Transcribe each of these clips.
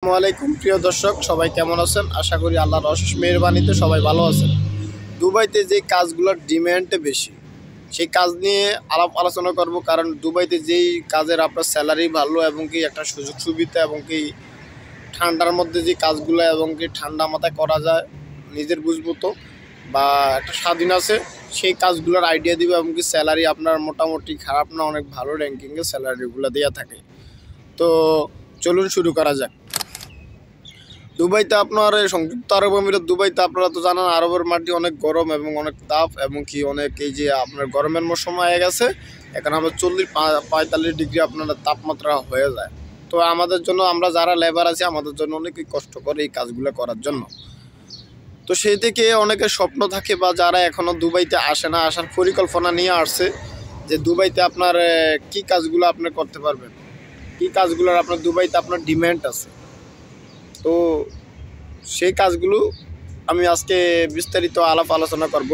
আসসালামু আলাইকুম প্রিয় দর্শক, সবাই কেমন আছেন? আশা করি আল্লাহর অশেষ মেহেরবানিতে সবাই ভালো আছেন। দুবাইতে যে কাজগুলোর ডিমান্ড বেশি, সেই কাজ নিয়ে আলাপ আলোচনা করব। কারণ দুবাইতে যেই কাজের আপনার স্যালারি ভালো এবং কি একটা সুযোগ সুবিধা এবং কি ঠান্ডার মধ্যে যে কাজগুলো এবং কি ঠান্ডা মাথায় করা যায়, নিজের বুঝমতো বা একটা স্বাধীন আছে, সেই কাজগুলোর আইডিয়া দিব এবং কি স্যালারি আপনার মোটামুটি খারাপ না, অনেক ভালো র্যাঙ্কিংয়ে স্যালারিগুলো দেওয়া থাকে। তো চলুন শুরু করা যাক। দুবাইতে আপনার সংযুক্ত আরব আমিরাত দুবাইতে আপনারা তো জানেন আরবের মাটি অনেক গরম এবং অনেক তাপ এবং কি অনেক এই যে আপনার গরমের মৌসুম হয়ে গেছে। এখানে আমরা 40-45 ডিগ্রি আপনার তাপমাত্রা হয়ে যায়। তো আমাদের জন্য, আমরা যারা লেবার আছি, আমাদের জন্য অনেকই কষ্ট করে এই কাজগুলো করার জন্য। তো সেই থেকে অনেকের স্বপ্ন থাকে বা যারা এখনও দুবাইতে আসে না, আসার পরিকল্পনা নিয়ে আসছে যে দুবাইতে আপনার কি কাজগুলো আপনি করতে পারবেন, কি কাজগুলোর আপনার দুবাইতে আপনার ডিম্যান্ড আছে। তো সেই কাজগুলো আমি আজকে বিস্তারিত আলাপ আলোচনা করব।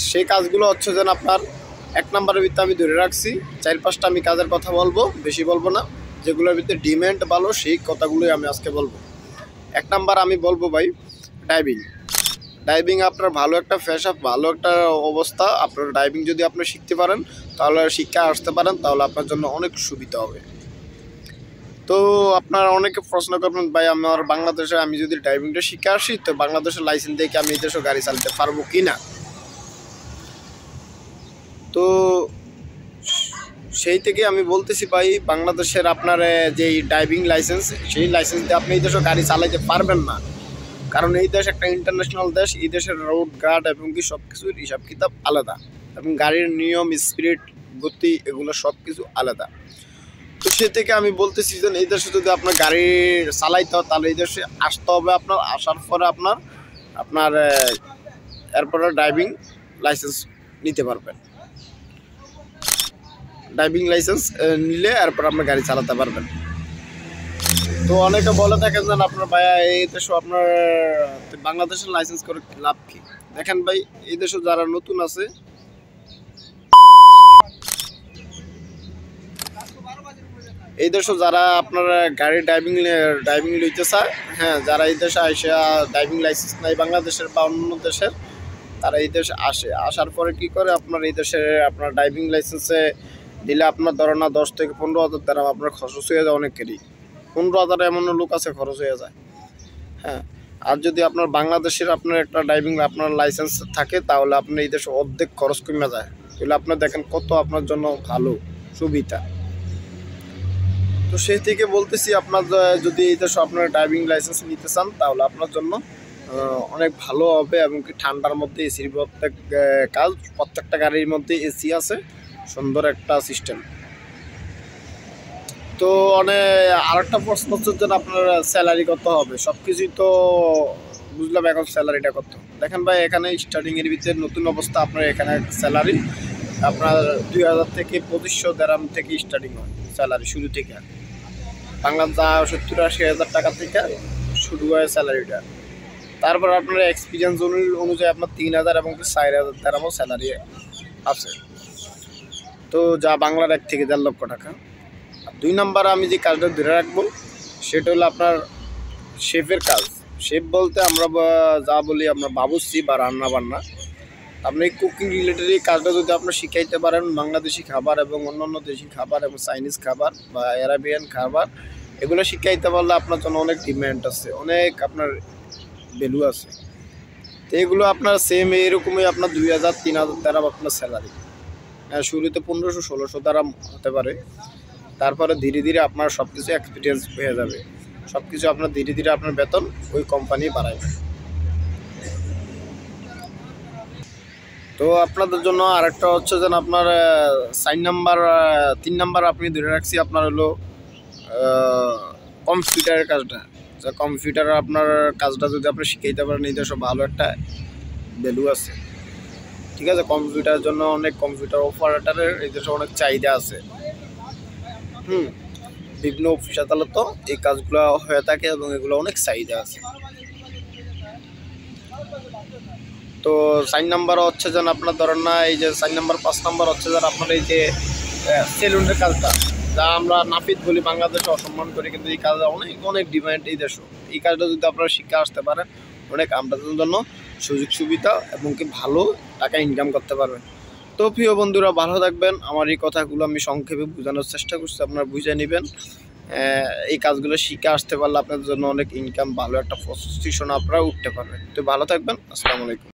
সেই কাজগুলো হচ্ছে যেন আপনার এক নম্বরের ভিতরে আমি ধরে রাখছি 4-5টা আমি কাজের কথা বলবো, বেশি বলবো না। যেগুলোর ভিতরে ডিম্যান্ড ভালো সেই কথাগুলোই আমি আজকে বলবো। এক নাম্বার আমি বলবো ভাই, ডাইভিং। ডাইভিং আপনার ভালো একটা পেশা, ভালো একটা অবস্থা। আপনার ডাইভিং যদি আপনি শিখতে পারেন, তাহলে শিক্ষা আসতে পারেন, তাহলে আপনার জন্য অনেক সুবিধা হবে। তো আপনারা অনেকে প্রশ্ন করবেন, ভাই আমার বাংলাদেশে আমি যদি ড্রাইভিংটা শিখে আসি, তো বাংলাদেশের লাইসেন্স দিয়ে কি আমি এই দেশে গাড়ি চালাতে পারবো কি না? তো সেই থেকে আমি বলতেছি ভাই, বাংলাদেশের আপনার যেই ড্রাইভিং লাইসেন্স, সেই লাইসেন্স দিয়ে আপনি এই দেশে গাড়ি চালাতে পারবেন না। কারণ এই দেশ একটা ইন্টারন্যাশনাল দেশ, এই দেশের রোড গার্ড এবং কি সব কিছুর হিসাব কিতাব আলাদা, এবং গাড়ির নিয়ম, স্পিড, গতি, এগুলো সব কিছু আলাদা। তো সে থেকে আমি বলতেছি যে এই দেশে যদি আপনার গাড়ি চালাইতে হয়, তাহলে এই দেশে আসতে হবে। আপনার আসার পরে আপনার আপনার এরপরে ড্রাইভিং লাইসেন্স নিতে পারবেন। ড্রাইভিং লাইসেন্স নিলে এরপর আপনার গাড়ি চালাতে পারবেন। তো অনেকে বলে থাকেন যে আপনার ভাইয়া এই দেশে আপনার বাংলাদেশের লাইসেন্স করে লাভ কি? দেখেন ভাই, এই দেশে যারা নতুন আছে, এই দেশে যারা আপনার গাড়ি ড্রাইভিং লইতে চায়, হ্যাঁ, যারা এই দেশে আসে ড্রাইভিং লাইসেন্স নাই বাংলাদেশের বা অন্য দেশের, তারা এই দেশে আসার পরে কি করে, আপনার এই দেশে আপনার ড্রাইভিং লাইসেন্সে দিলে আপনার ধরো না 10 থেকে 15,000 দ্বারা আপনার খরচ হয়ে যায় অনেকেরই। 15,000 এমন লোক আছে খরচ হয়ে যায়। হ্যাঁ, আর যদি আপনার বাংলাদেশের আপনার একটা ড্রাইভিং আপনার লাইসেন্স থাকে, তাহলে আপনি এই দেশে অর্ধেক খরচ কমে যায়। তাহলে আপনার দেখেন কত আপনার জন্য ভালো সুবিধা। তো সেই থেকে বলতেছি, আপনার যদি এই দেশে আপনার ড্রাইভিং লাইসেন্স নিতে চান, তাহলে আপনার জন্য অনেক ভালো হবে। এবং কি ঠান্ডার মধ্যে এসির প্রত্যেকটা গাড়ির মধ্যে এসি আছে, সুন্দর একটা সিস্টেম। তো আরেকটা প্রশ্ন হচ্ছে যে আপনার স্যালারি কত হবে? সব কিছুই তো বুঝলাম, এখন স্যালারিটা কত? দেখেন ভাই, এখানে স্টার্টিংয়ের ভিতরে নতুন অবস্থা, আপনার এখানে স্যালারি আপনার 2,000 থেকে 2,500 দেরাম থেকে স্টার্টিং হয় স্যালারি শুরু থেকে। বাংলাদেশ 70-80 হাজার টাকা থেকে শুরু হয় স্যালারিটা। তারপর আপনার এক্সপিরিয়েন্স অনুযায়ী আপনার 3,000 এবং 4,000 দেরামও স্যালারি আছে। তো যা বাংলার 1 থেকে 1.5 লক্ষ টাকা। 2 নম্বর আমি যে কাজটা ধরে রাখবো, সেটা হলো আপনার শেফের কাজ। শেফ বলতে আমরা যা বলি আমরা বাবুর্চি বা রান্না বান্না। আপনি কুকিং রিলেটেড এই কাজটা যদি আপনার শিখাইতে পারেন, বাংলাদেশি খাবার এবং অন্যান্য দেশি খাবার এবং চাইনিজ খাবার বা অ্যারাবিয়ান খাবার, এগুলো শিখাইতে পারলে আপনার জন্য অনেক ডিম্যান্ড আছে, অনেক আপনার ভ্যালু আছে। তো এগুলো আপনার সেম এরকমই আপনার 2,000-3,000 দ্বারা আপনার স্যালারি। হ্যাঁ, শুরুতে 1500-1600 দ্বারা হতে পারে। তারপরে ধীরে ধীরে আপনার সব কিছু এক্সপিরিয়েন্স হয়ে যাবে, সব কিছু আপনার ধীরে ধীরে আপনার বেতন ওই কোম্পানি বাড়াবে। তো আপনাদের জন্য আরেকটা হচ্ছে যেন আপনার 3 নাম্বার আপনি ধরে রাখছি আপনার হলো কম্পিউটারের কাজটা। কম্পিউটার আপনার কাজটা যদি আপনি শিখাইতে পারেন, এই দেশে ভালো একটা ভ্যালু আছে। ঠিক আছে, কম্পিউটারের জন্য অনেক কম্পিউটার অপারেটরের এই দেশে অনেক চাহিদা আছে। বিভিন্ন অফিস আদালত এই কাজগুলো হয়ে থাকে এবং এগুলো অনেক চাহিদা আছে। তো 4 নাম্বার হচ্ছে যেন আপনার ধরেন না, এই যে 4 নাম্বার 5 নাম্বার হচ্ছে যেন আপনার এই যে সেলুনের কাজটা। যা আমরা নাপিত বলি বাংলাদেশে অসম্মান করি, কিন্তু এই কাজে অনেক অনেক ডিমান্ড এই দেশও। এই কাজটা যদি আপনারা শিক্ষা আসতে পারেন, অনেক আপনাদের জন্য সুযোগ সুবিধা এবং কি ভালো টাকা ইনকাম করতে পারবেন। তো প্রিয় বন্ধুরা, ভালো থাকবেন। আমার এই কথাগুলো আমি সংক্ষেপে বোঝানোর চেষ্টা করছি, আপনারা বুঝে নেবেন। এই কাজগুলো শিখে আসতে পারলে আপনাদের জন্য অনেক ইনকাম, ভালো একটা পজিশনে আপনারা উঠতে পারবেন। তো ভালো থাকবেন। আসসালামু আলাইকুম।